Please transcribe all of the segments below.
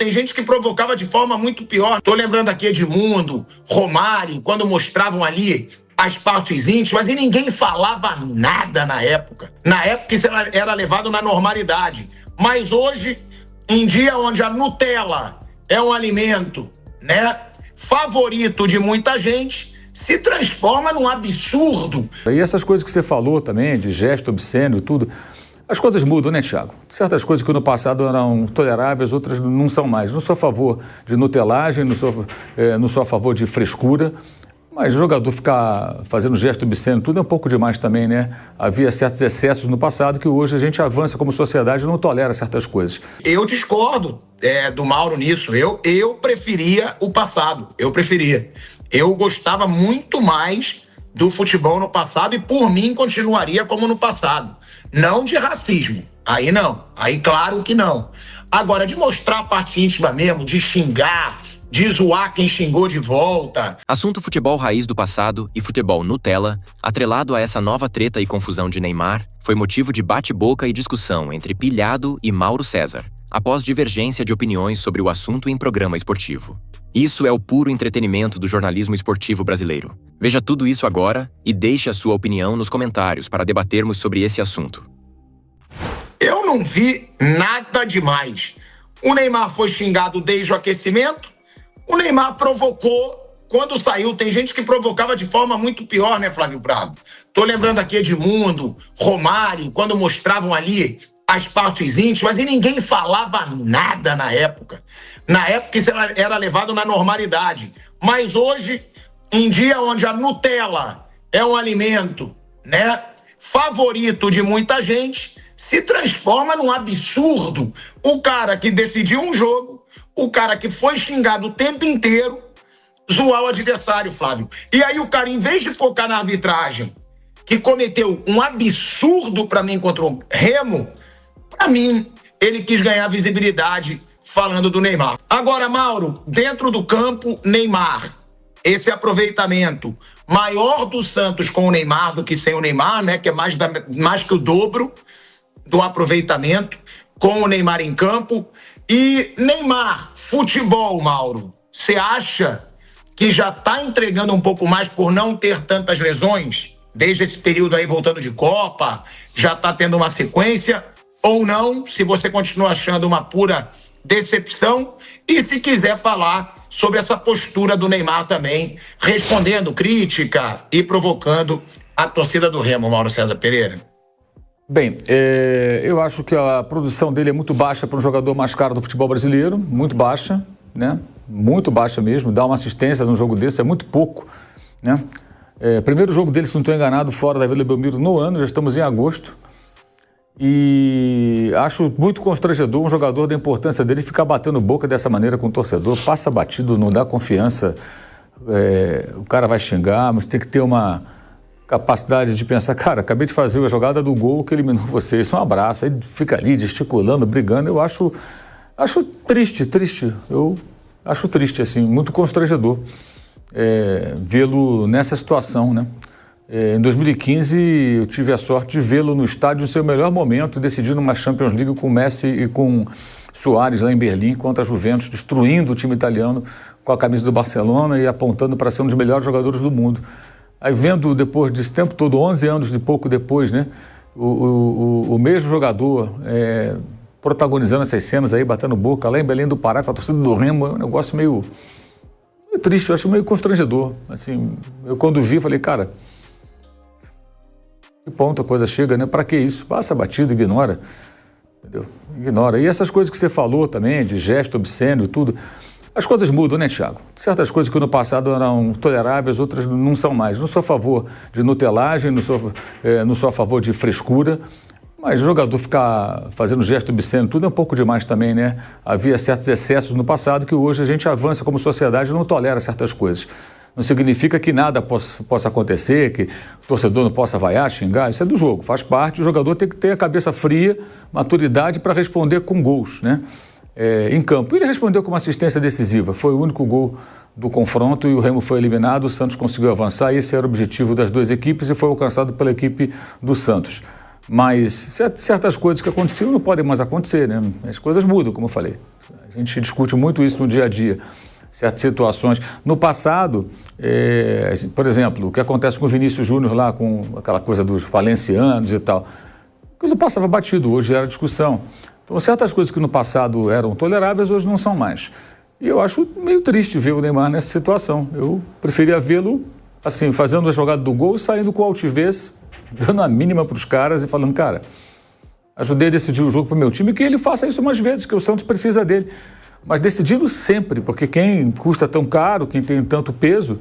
tem gente que provocava de forma muito pior. Tô lembrando aqui Edmundo, Romário, quando mostravam ali as partes íntimas e ninguém falava nada na época. Na época isso era levado na normalidade. Mas hoje, em dia onde a Nutella é um alimento, né, favorito de muita gente, se transforma num absurdo. E essas coisas que você falou também, de gesto obsceno e tudo, as coisas mudam, né, Thiago? Certas coisas que no passado eram toleráveis, outras não são mais. Não sou a favor de nutelagem, não sou a favor de frescura, mas o jogador ficar fazendo gesto obsceno, tudo é um pouco demais também, né? Havia certos excessos no passado que hoje a gente avança como sociedade e não tolera certas coisas. Eu discordo do Mauro nisso. Eu preferia o passado, Eu gostava muito mais do futebol no passado e, por mim, continuaria como no passado. Não de racismo, aí não, aí claro que não. Agora, de mostrar a parte íntima mesmo, de xingar, de zoar quem xingou de volta. Assunto futebol raiz do passado e futebol Nutella, atrelado a essa nova treta e confusão de Neymar, foi motivo de bate-boca e discussão entre Pilhado e Mauro César, após divergência de opiniões sobre o assunto em programa esportivo. Isso é o puro entretenimento do jornalismo esportivo brasileiro. Veja tudo isso agora e deixe a sua opinião nos comentários para debatermos sobre esse assunto. Eu não vi nada demais. O Neymar foi xingado desde o aquecimento. O Neymar provocou quando saiu. Tem gente que provocava de forma muito pior, né, Flávio Prado? Tô lembrando aqui Edmundo, Romário, quando mostravam ali as partes íntimas e ninguém falava nada na época. Na época isso era levado na normalidade. Mas hoje, em dia onde a Nutella é um alimento, né, favorito de muita gente, se transforma num absurdo. O cara que decidiu um jogo, o cara que foi xingado o tempo inteiro, zoar o adversário, Flávio. E aí o cara, em vez de focar na arbitragem, que cometeu um absurdo pra mim contra o Remo, pra mim, ele quis ganhar visibilidade falando do Neymar. Agora, Mauro, dentro do campo, Neymar, esse aproveitamento maior do Santos com o Neymar do que sem o Neymar, né, que é mais que o dobro do aproveitamento com o Neymar em campo. E Neymar, futebol, Mauro, você acha que já tá entregando um pouco mais por não ter tantas lesões? Desde esse período aí, voltando de Copa, já tá tendo uma sequência? Ou não, se você continua achando uma pura decepção? E se quiser falar sobre essa postura do Neymar também, respondendo crítica e provocando a torcida do Remo, Mauro César Pereira. Bem, eu acho que a produção dele é muito baixa para um jogador mais caro do futebol brasileiro, muito baixa, né? Muito baixa mesmo. Dar uma assistência num jogo desse é muito pouco, né? Primeiro jogo dele, se não estou enganado, fora da Vila Belmiro no ano, já estamos em agosto. E acho muito constrangedor um jogador da importância dele ficar batendo boca dessa maneira com o torcedor. Passa batido, não dá confiança. O cara vai xingar, mas tem que ter uma capacidade de pensar, cara, acabei de fazer a jogada do gol que eliminou você, isso é um abraço, aí fica ali gesticulando, brigando. Eu acho triste, eu acho triste, assim, muito constrangedor vê-lo nessa situação, né? Em 2015 eu tive a sorte de vê-lo no estádio no seu melhor momento, decidindo uma Champions League com Messi e com Suárez lá em Berlim contra a Juventus, destruindo o time italiano com a camisa do Barcelona e apontando para ser um dos melhores jogadores do mundo. Aí vendo depois desse tempo todo, 11 anos de pouco depois, né, o mesmo jogador protagonizando essas cenas aí, batendo boca lá em Belém do Pará com a torcida do Remo, é um negócio meio triste, eu acho meio constrangedor. Assim, eu quando vi, falei, cara, que ponto a coisa chega, né? Pra que isso? Passa batido, ignora, entendeu? Ignora. E essas coisas que você falou também, de gesto obsceno e tudo, as coisas mudam, né, Thiago? Certas coisas que no passado eram toleráveis, outras não são mais. Não sou a favor de nutelagem, não sou a favor de frescura, mas o jogador ficar fazendo gesto obsceno, tudo é um pouco demais também, né? Havia certos excessos no passado que hoje a gente avança como sociedade e não tolera certas coisas. Não significa que nada possa acontecer, que o torcedor não possa vaiar, xingar, isso é do jogo, faz parte, o jogador tem que ter a cabeça fria, maturidade para responder com gols, né? Em campo. Ele respondeu com uma assistência decisiva, foi o único gol do confronto e o Remo foi eliminado, o Santos conseguiu avançar, esse era o objetivo das duas equipes e foi alcançado pela equipe do Santos. Mas certas coisas que aconteciam não podem mais acontecer, né? As coisas mudam, como eu falei. A gente discute muito isso no dia a dia, certas situações. No passado, por exemplo, o que acontece com o Vinícius Júnior lá, com aquela coisa dos valencianos e tal, aquilo passava batido, hoje era discussão. Então, certas coisas que no passado eram toleráveis, hoje não são mais. E eu acho meio triste ver o Neymar nessa situação. Eu preferia vê-lo, assim, fazendo a jogada do gol e saindo com altivez, dando a mínima para os caras e falando, cara, ajudei a decidir o jogo para o meu time, que ele faça isso umas vezes, que o Santos precisa dele. Mas decidindo sempre, porque quem custa tão caro, quem tem tanto peso,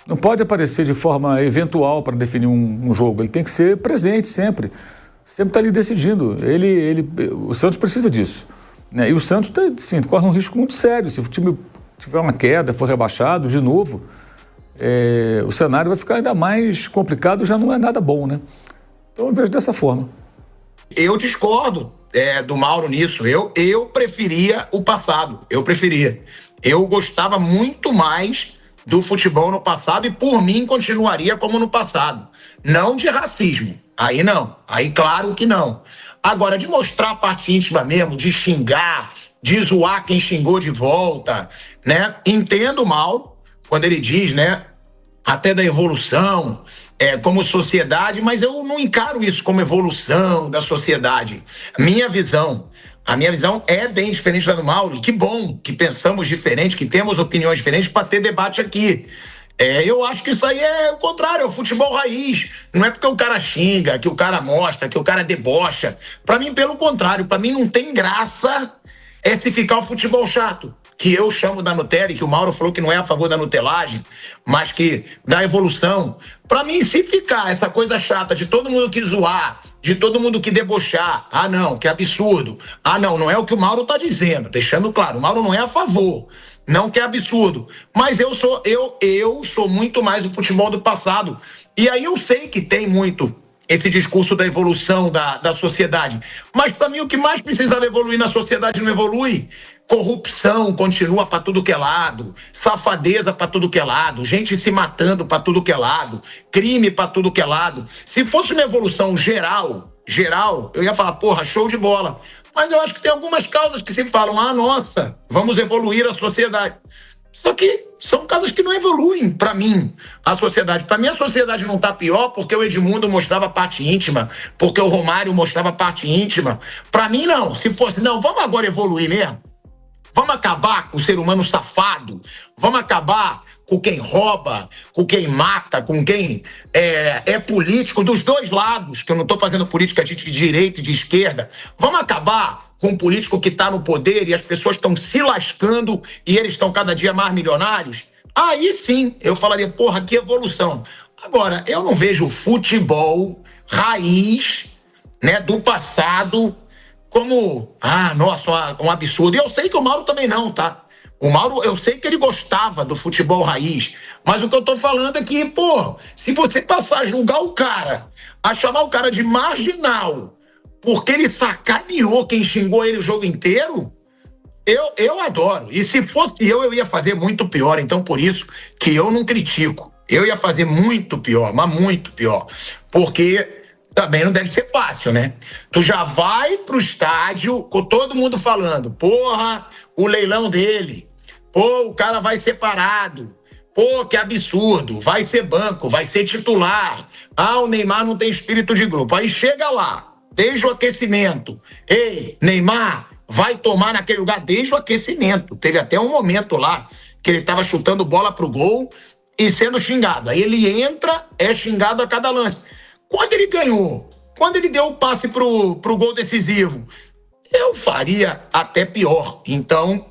não pode aparecer de forma eventual para definir um jogo. Ele tem que ser presente sempre. Sempre está ali decidindo. O Santos precisa disso, né? E o Santos assim, corre um risco muito sério. Se o time tiver uma queda, for rebaixado de novo, o cenário vai ficar ainda mais complicado, já não é nada bom, né? Então eu vejo dessa forma. Eu discordo do Mauro nisso. Eu preferia o passado. Eu gostava muito mais do futebol no passado e, por mim, continuaria como no passado. Não de racismo. Aí não. Aí claro que não. Agora, de mostrar a parte íntima mesmo, de xingar, de zoar quem xingou de volta, né? Entendo o Mauro quando ele diz, né? Até da evolução, como sociedade, mas eu não encaro isso como evolução da sociedade. A minha visão é bem diferente da do Mauro, e que bom que pensamos diferente, que temos opiniões diferentes para ter debate aqui. Eu acho que isso aí é o contrário, é o futebol raiz. Não é porque o cara xinga, que o cara mostra, que o cara debocha. Para mim, pelo contrário, para mim não tem graça se ficar o futebol chato, que eu chamo da Nutella, e que o Mauro falou que não é a favor da nutelagem, mas que da evolução. Para mim, se ficar essa coisa chata de todo mundo que zoar, de todo mundo que debochar, não, que absurdo. Não é o que o Mauro tá dizendo, deixando claro, o Mauro não é a favor, não que é absurdo, mas eu sou muito mais do futebol do passado. E aí eu sei que tem muito esse discurso da evolução da sociedade, mas para mim o que mais precisava evoluir na sociedade não evolui. Corrupção continua para tudo que é lado, safadeza para tudo que é lado, gente se matando para tudo que é lado, crime para tudo que é lado. Se fosse uma evolução geral, eu ia falar, porra, show de bola. Mas eu acho que tem algumas causas que se falam, nossa, vamos evoluir a sociedade. Só que são causas que não evoluem, para mim, a sociedade. Para mim, a sociedade não tá pior porque o Edmundo mostrava a parte íntima, porque o Romário mostrava a parte íntima. Para mim, não. Se fosse, não, vamos agora evoluir mesmo. Vamos acabar com o ser humano safado. Vamos acabar com quem rouba, com quem mata, com quem é político dos dois lados, que eu não estou fazendo política de direita e de esquerda. Vamos acabar com um político que está no poder e as pessoas estão se lascando e eles estão cada dia mais milionários. Aí sim, eu falaria, porra, que evolução. Agora, eu não vejo o futebol raiz, né, do passado como, nossa, um absurdo. E eu sei que o Mauro também não, tá? O Mauro, eu sei que ele gostava do futebol raiz, mas o que eu tô falando é que, se você passar a julgar o cara, a chamar o cara de marginal, porque ele sacaneou quem xingou ele o jogo inteiro, eu adoro. E se fosse eu ia fazer muito pior. Então, por isso que eu não critico. Eu ia fazer muito pior, mas muito pior. Porque também não deve ser fácil, né? Tu já vai pro estádio com todo mundo falando, porra, o leilão dele, o cara vai ser parado, que absurdo, vai ser banco, vai ser titular, o Neymar não tem espírito de grupo. Aí chega lá, desde o aquecimento, ei, Neymar, vai tomar naquele lugar desde o aquecimento. Teve até um momento lá que ele tava chutando bola pro gol e sendo xingado. Aí ele entra, é xingado a cada lance. Quando ele ganhou, quando ele deu o passe pro gol decisivo, eu faria até pior. Então,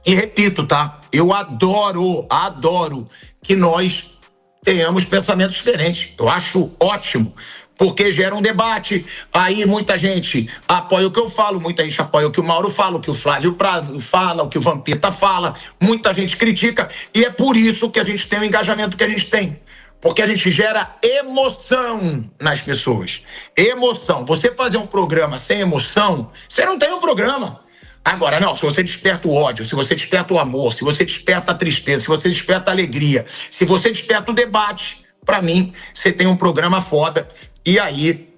e repito, tá? Eu adoro que nós tenhamos pensamentos diferentes. Eu acho ótimo, porque gera um debate. Aí muita gente apoia o que eu falo, muita gente apoia o que o Mauro fala, o que o Flávio Prado fala, o que o Vampeta fala. Muita gente critica e é por isso que a gente tem o engajamento que a gente tem. Porque a gente gera emoção nas pessoas. Emoção. Você fazer um programa sem emoção, você não tem um programa. Agora, não, se você desperta o ódio, se você desperta o amor, se você desperta a tristeza, se você desperta a alegria, se você desperta o debate, pra mim, você tem um programa foda. E aí,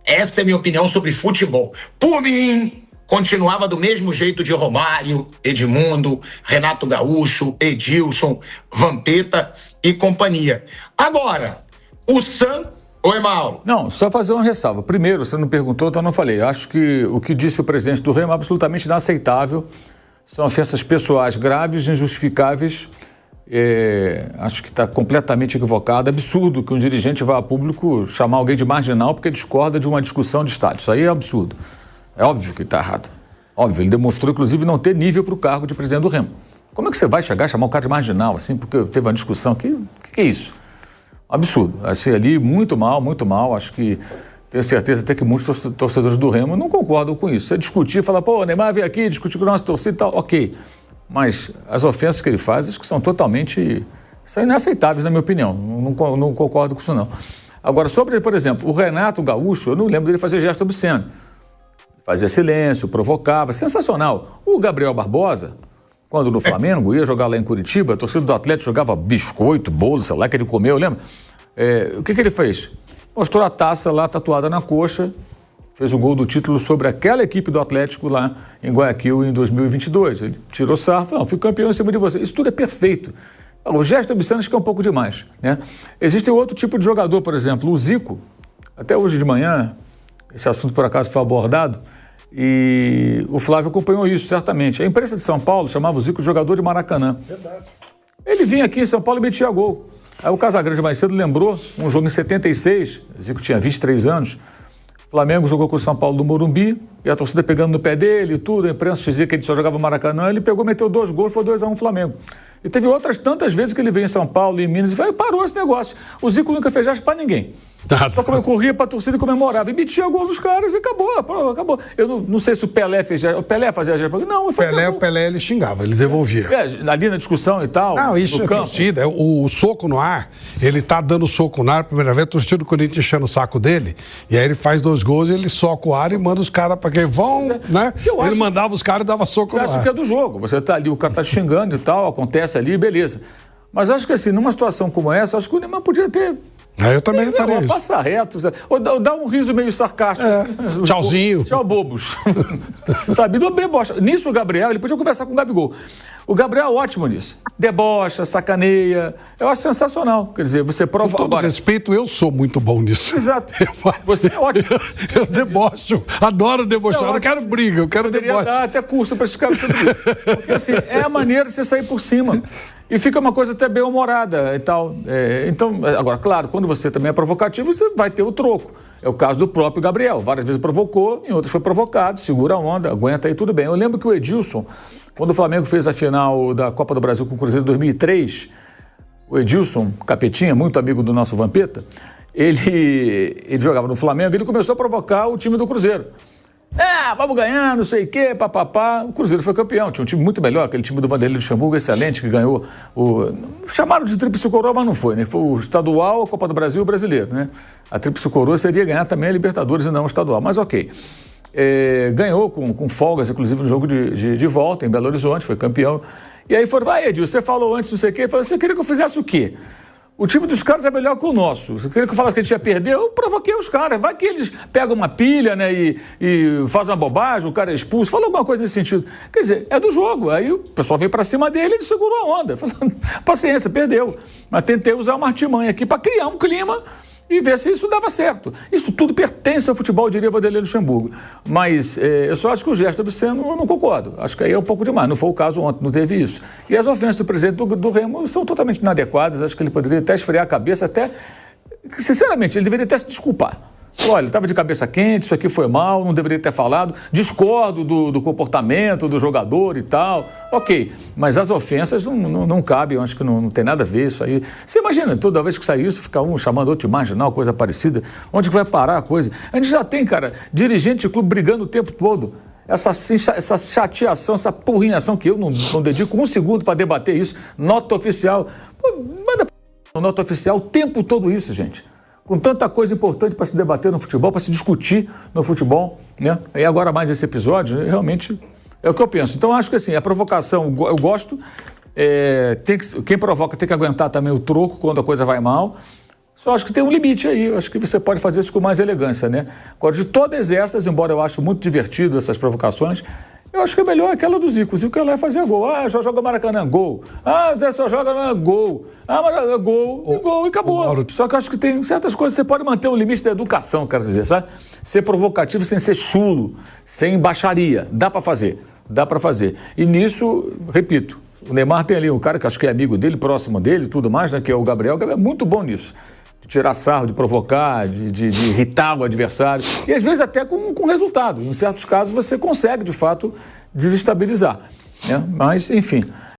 essa é a minha opinião sobre futebol. Por mim, continuava do mesmo jeito de Romário, Edmundo, Renato Gaúcho, Edilson, Vampeta e companhia. Agora, o Santos... Oi, Mauro. Não, só fazer uma ressalva. Primeiro, você não perguntou, então eu não falei. Acho que o que disse o presidente do Remo é absolutamente inaceitável. São ofensas pessoais graves, injustificáveis. Acho que está completamente equivocado. Absurdo que um dirigente vá a público chamar alguém de marginal porque discorda de uma discussão de Estado. Isso aí é absurdo. É óbvio que está errado. Óbvio, ele demonstrou, inclusive, não ter nível para o cargo de presidente do Remo. Como é que você vai chegar e chamar o cara de marginal, assim, porque teve uma discussão? Que é isso? Absurdo. Achei ali muito mal. Acho que tenho certeza até que muitos torcedores do Remo não concordam com isso. Você discutir, falar, pô, o Neymar veio aqui discutir com a nossa torcida e tal, ok. Mas as ofensas que ele faz, acho que são totalmente... são inaceitáveis, na minha opinião. Não concordo com isso, não. Agora, sobre, por exemplo, o Renato Gaúcho, eu não lembro dele fazer gesto obsceno. Fazia silêncio, provocava, sensacional. O Gabriel Barbosa, quando no Flamengo, ia jogar lá em Curitiba, a torcida do Atlético jogava biscoito, bolo, sei lá, que ele comeu, lembra? O que ele fez? Mostrou a taça lá tatuada na coxa, fez o gol do título sobre aquela equipe do Atlético lá em Guayaquil em 2022. Ele tirou sarro, falou, fui campeão em cima de você. Isso tudo é perfeito. O gesto obsceno acho que é um pouco demais, né? Existe outro tipo de jogador, por exemplo, o Zico. Até hoje de manhã, esse assunto por acaso foi abordado, e o Flávio acompanhou isso, certamente. A imprensa de São Paulo chamava o Zico de jogador de Maracanã. Verdade. Ele vinha aqui em São Paulo e metia gol. Aí o Casagrande mais cedo lembrou, um jogo em 76, o Zico tinha 23 anos, o Flamengo jogou com o São Paulo do Morumbi, e a torcida pegando no pé dele e tudo, a imprensa dizia que ele só jogava Maracanã, ele pegou, meteu 2 gols, foi 2-1 Flamengo. E teve outras tantas vezes que ele veio em São Paulo e em Minas e falou, parou esse negócio. O Zico nunca fez gesto pra ninguém. Só como eu corria pra torcida e comemorava. E metia gol nos caras e acabou. Eu não sei se o Pelé fez gesto. O Pelé fazia gesto. Não, eu fazia O Pelé ele xingava, ele devolvia. Ali na discussão e tal. Não, isso no é campo. torcida. O soco no ar, ele tá dando soco no ar, a primeira vez, a torcida do Corinthians enchendo o saco dele, e aí ele faz 2 gols, ele soca o ar e manda os caras pra que vão, né? Ele mandava os caras e dava soco no ar. Eu acho que é do jogo. Você tá ali, o cara tá xingando e tal, acontece ali, beleza. Mas acho que assim, numa situação como essa, acho que o Neymar podia ter... Eu também faria isso. Passa reto, ou dá um riso meio sarcástico. Assim. Tchauzinho. Tchau, bobos. Sabe, do debocha. Nisso o Gabriel, ele podia conversar com o Gabigol. O Gabriel é ótimo nisso. Debocha, sacaneia. Eu acho sensacional. Quer dizer, você prova... Com todo respeito, eu sou muito bom nisso. Exato. Você é ótimo. Eu debocho, adoro debochar. Eu não quero briga, eu quero deboche. Dar até curso para esses caras sobre isso. Porque assim, é a maneira de você sair por cima. E fica uma coisa até bem humorada e tal. Então, agora, claro, quando você também é provocativo, você vai ter o troco. É o caso do próprio Gabriel. Várias vezes provocou, em outras foi provocado, segura a onda, aguenta aí, tudo bem. Eu lembro que o Edilson, quando o Flamengo fez a final da Copa do Brasil com o Cruzeiro em 2003, o Edilson, capetinha, muito amigo do nosso Vampeta, ele jogava no Flamengo e ele começou a provocar o time do Cruzeiro. Vamos ganhar, não sei o quê, papapá. O Cruzeiro foi campeão, tinha um time muito melhor, aquele time do Vanderlei Luxemburgo, excelente, que ganhou chamaram de Tríplice Coroa, mas não foi, né? Foi o estadual, a Copa do Brasil e o brasileiro, né? A Tríplice Coroa seria ganhar também a Libertadores e não o estadual, mas ok. Ganhou com folgas, inclusive no jogo de volta, em Belo Horizonte, foi campeão. E aí foram, vai, Edil, você falou antes, não sei o quê, você queria que eu fizesse o quê? O time dos caras é melhor que o nosso. Você queria que eu falasse que a gente ia perder? Eu provoquei os caras. Vai que eles pegam uma pilha, né, e fazem uma bobagem, o cara é expulso. Fala alguma coisa nesse sentido. Quer dizer, é do jogo. Aí o pessoal veio pra cima dele e ele segurou a onda. Falando, paciência, perdeu. Mas tentei usar uma artimanha aqui para criar um clima e ver se isso dava certo. Isso tudo pertence ao futebol, diria Vanderlei Luxemburgo. Mas eu só acho que o gesto obsceno eu não concordo. Acho que aí é um pouco demais. Não foi o caso ontem, não teve isso. E as ofensas do presidente do Remo são totalmente inadequadas. Acho que ele poderia até esfriar a cabeça, até... Sinceramente, ele deveria até se desculpar. Olha, estava de cabeça quente, isso aqui foi mal, não deveria ter falado. Discordo do comportamento do jogador e tal. Ok, mas as ofensas não cabem, eu acho que não tem nada a ver isso aí. Você imagina, toda vez que sai isso, fica um chamando outro de marginal, coisa parecida. Onde que vai parar a coisa? A gente já tem, cara, dirigente de clube brigando o tempo todo. Essa chateação, essa porrinhação que eu não dedico um segundo para debater isso. Nota oficial. Pô, manda nota oficial o tempo todo isso, gente. Com tanta coisa importante para se debater no futebol, para se discutir no futebol, né? E agora mais esse episódio, realmente é o que eu penso. Então, acho que assim, a provocação, eu gosto, quem provoca tem que aguentar também o troco quando a coisa vai mal, Só acho que tem um limite aí, eu acho que você pode fazer isso com mais elegância, né? Agora, de todas essas, embora eu acho muito divertido essas provocações, eu acho que é melhor aquela do Zico. O Zico ia lá fazer gol. Ah, só joga Maracanã, gol. Ah, Zé só joga gol. Ah, Maracanã, gol, e acabou. Só que eu acho que tem certas coisas que você pode manter o limite da educação, quero dizer, sabe? Ser provocativo sem ser chulo, sem baixaria. Dá para fazer. E nisso, repito, o Neymar tem ali um cara que acho que é amigo dele, próximo dele, tudo mais, né? Que é o Gabriel. O Gabriel é muito bom nisso. De tirar sarro, de provocar, de irritar o adversário. E às vezes até com resultado. Em certos casos você consegue, de fato, desestabilizar, né? Mas, enfim...